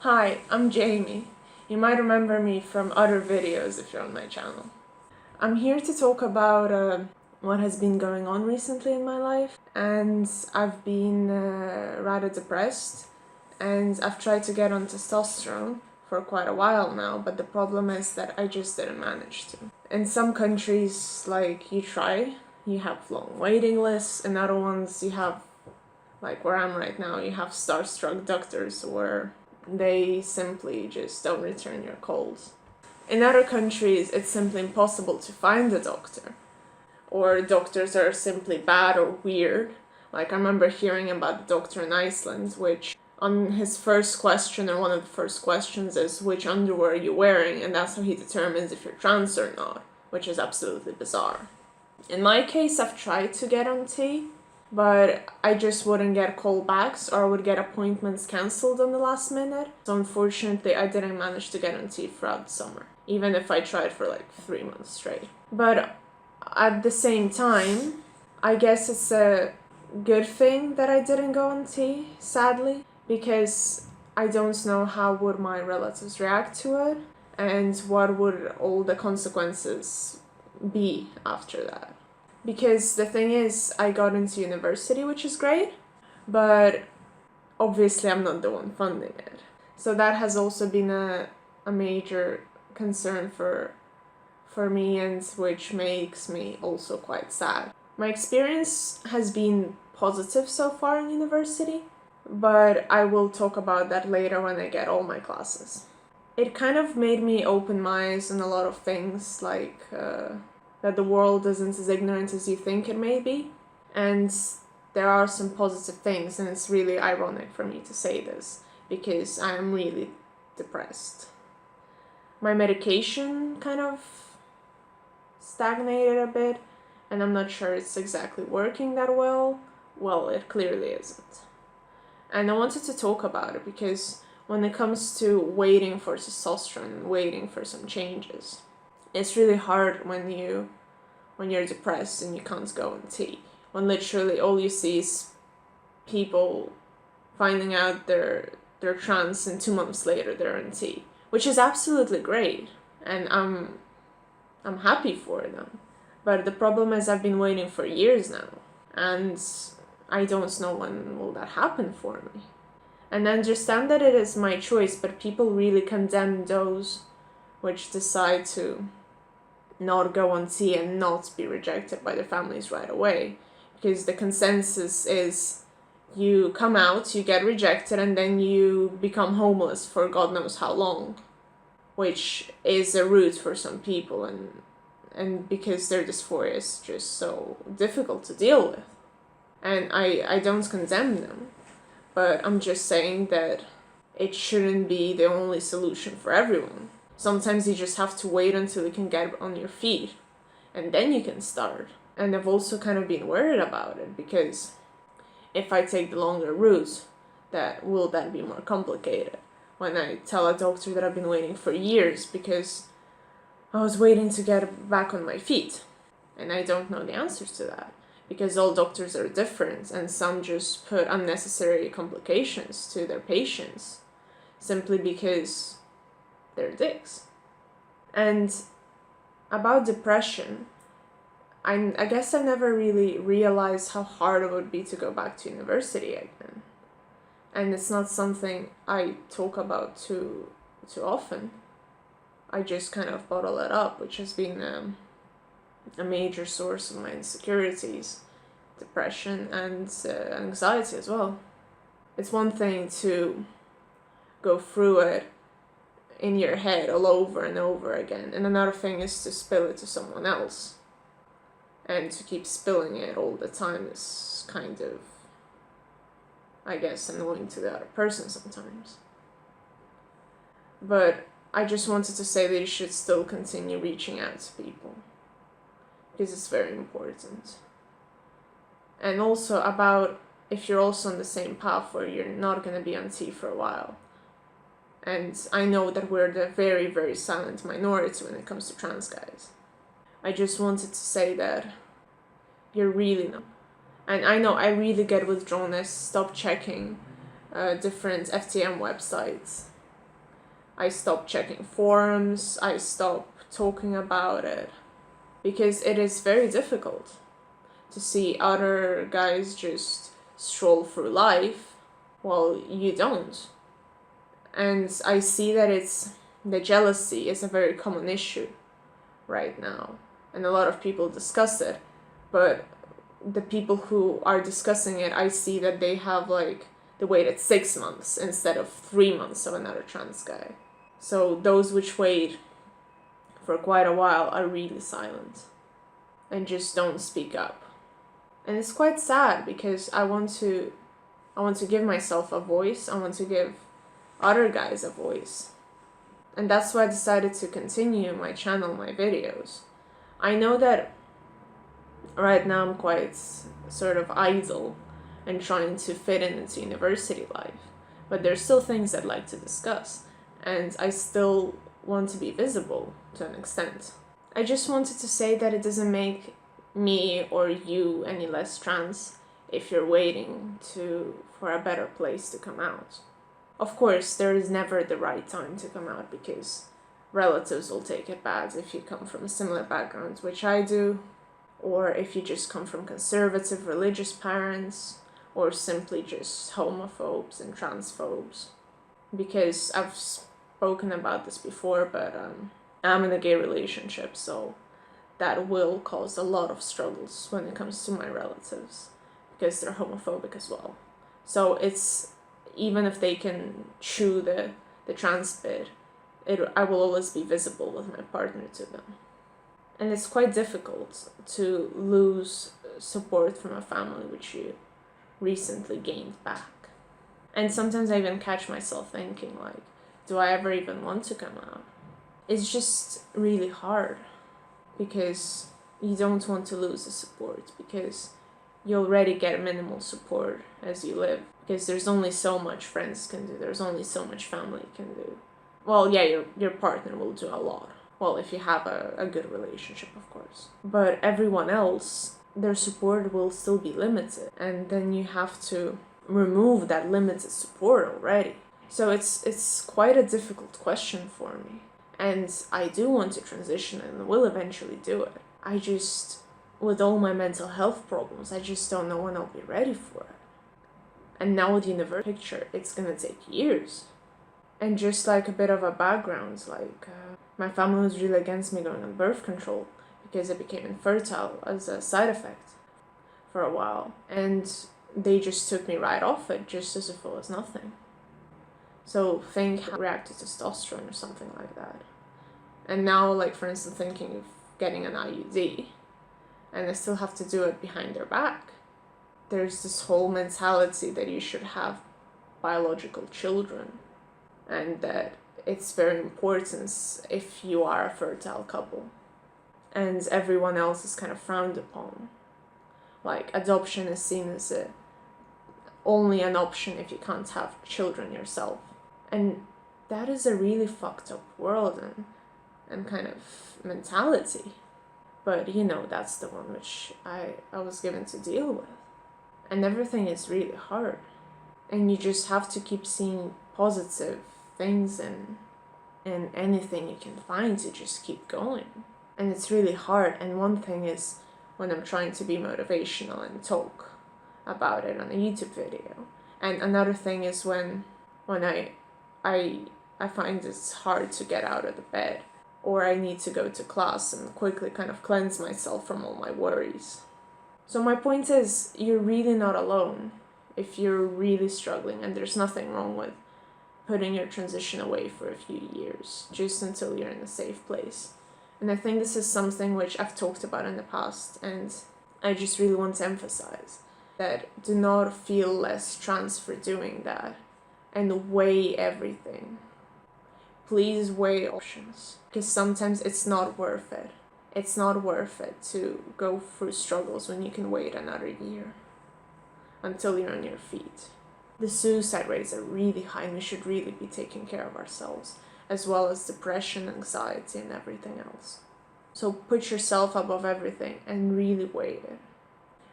Hi, I'm Jamie. You might remember me from other videos if you're on my channel. I'm here to talk about what has been going on recently in my life, and I've been rather depressed, and I've tried to get on testosterone for quite a while now, but the problem is that I just didn't manage to. In some countries, like, you have long waiting lists, in other ones you have, like where I'm right now, you have starstruck doctors where they simply just don't return your calls. In other countries, it's simply impossible to find a doctor, or doctors are simply bad or weird. Like, I remember hearing about the doctor in Iceland, which on his first question, or one of the first questions, is which underwear are you wearing, and that's how he determines if you're trans or not, which is absolutely bizarre. In my case, I've tried to get on T, but I just wouldn't get callbacks, or I would get appointments cancelled on the last minute. So unfortunately, I didn't manage to get on T throughout the summer, even if I tried for like 3 months straight. But at the same time, I guess it's a good thing that I didn't go on T, sadly, because I don't know how would my relatives react to it, and what would all the consequences be after that. Because the thing is, I got into university, which is great, but obviously I'm not the one funding it. So that has also been a major concern for me, and which makes me also quite sad. My experience has been positive so far in university, but I will talk about that later when I get all my classes. It kind of made me open my eyes on a lot of things, like that the world isn't as ignorant as you think it may be. And there are some positive things, and it's really ironic for me to say this, because I am really depressed. My medication kind of stagnated a bit, and I'm not sure it's exactly working that well. Well, it clearly isn't. And I wanted to talk about it because when it comes to waiting for testosterone and waiting for some changes, it's really hard when you're depressed and you can't go on T. When literally all you see is people finding out they're trans, and 2 months later they're on T, which is absolutely great, and I'm happy for them. But the problem is I've been waiting for years now, and I don't know when will that happen for me. And I understand that it is my choice, but people really condemn those which decide to not go on T and not be rejected by their families right away. Because the consensus is you come out, you get rejected, and then you become homeless for God knows how long. Which is a route for some people, and because their dysphoria is just so difficult to deal with. And I don't condemn them, but I'm just saying that it shouldn't be the only solution for everyone. Sometimes you just have to wait until you can get on your feet, and then you can start. And I've also kind of been worried about it, because if I take the longer route, will that be more complicated? When I tell a doctor that I've been waiting for years because I was waiting to get back on my feet, and I don't know the answers to that, because all doctors are different, and some just put unnecessary complications to their patients simply because they're dicks. And about depression, I guess I never really realized how hard it would be to go back to university again. And it's not something I talk about too often. I just kind of bottle it up, which has been a major source of my insecurities, depression, and anxiety as well. It's one thing to go through it in your head all over and over again, and another thing is to spill it to someone else. And to keep spilling it all the time is kind of, I guess, annoying to the other person sometimes. But I just wanted to say that you should still continue reaching out to people, because it's very important. And also about if you're also on the same path where you're not going to be on T for a while. And I know that we're the very, very silent minority when it comes to trans guys. I just wanted to say that you're really not. And I know I really get withdrawn. I stop checking different FTM websites I stop checking forums, I stop talking about it, because it is very difficult to see other guys just stroll through life while you don't. And I see that the jealousy is a very common issue right now, and a lot of people discuss it, but the people who are discussing it, I see that they have like they waited 6 months instead of 3 months of another trans guy. So those which wait for quite a while are really silent and just don't speak up. And it's quite sad, because I want to give myself a voice. I want to give other guys a voice. And that's why I decided to continue my channel, my videos. I know that right now I'm quite sort of idle and trying to fit into university life, but there's still things I'd like to discuss, and I still want to be visible to an extent. I just wanted to say that it doesn't make me or you any less trans if you're waiting for a better place to come out. Of course, there is never the right time to come out, because relatives will take it bad if you come from a similar background, which I do, or if you just come from conservative religious parents, or simply just homophobes and transphobes. Because I've spoken about this before, but I'm in a gay relationship, so that will cause a lot of struggles when it comes to my relatives, because they're homophobic as well. So it's, even if they can chew the trans bit, I will always be visible with my partner to them. And it's quite difficult to lose support from a family which you recently gained back. And sometimes I even catch myself thinking, like, do I ever even want to come out? It's just really hard, because you don't want to lose the support, because you already get minimal support as you live, because there's only so much friends can do, there's only so much family can do. Well, yeah, your partner will do a lot. Well, if you have a good relationship, of course. But everyone else, their support will still be limited, and then you have to remove that limited support already. So it's quite a difficult question for me. And I do want to transition and will eventually do it. I just, with all my mental health problems, I just don't know when I'll be ready for it. And now with the university picture, it's gonna take years. And just like a bit of a background, like my family was really against me going on birth control, because I became infertile as a side effect for a while. And they just took me right off it, just as if it was nothing. So think how I react to testosterone or something like that. And now, like, for instance, thinking of getting an IUD, and I still have to do it behind their back. There's this whole mentality that you should have biological children, and that it's very important if you are a fertile couple. And everyone else is kind of frowned upon. Like, adoption is seen as only an option if you can't have children yourself. And that is a really fucked up world and kind of mentality. But, you know, that's the one which I was given to deal with. And everything is really hard. And you just have to keep seeing positive things in anything you can find to just keep going. And it's really hard. And one thing is when I'm trying to be motivational and talk about it on a YouTube video. And another thing is when I find it's hard to get out of the bed, or I need to go to class and quickly kind of cleanse myself from all my worries. So my point is, you're really not alone if you're really struggling, and there's nothing wrong with putting your transition away for a few years, just until you're in a safe place. And I think this is something which I've talked about in the past, and I just really want to emphasize that do not feel less trans for doing that, and weigh everything. Please weigh options, because sometimes it's not worth it. It's not worth it to go through struggles when you can wait another year until you're on your feet. The suicide rates are really high, and we should really be taking care of ourselves, as well as depression, anxiety, and everything else. So put yourself above everything and really weigh it.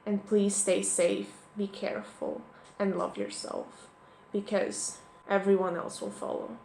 And please stay safe, be careful, and love yourself, because everyone else will follow.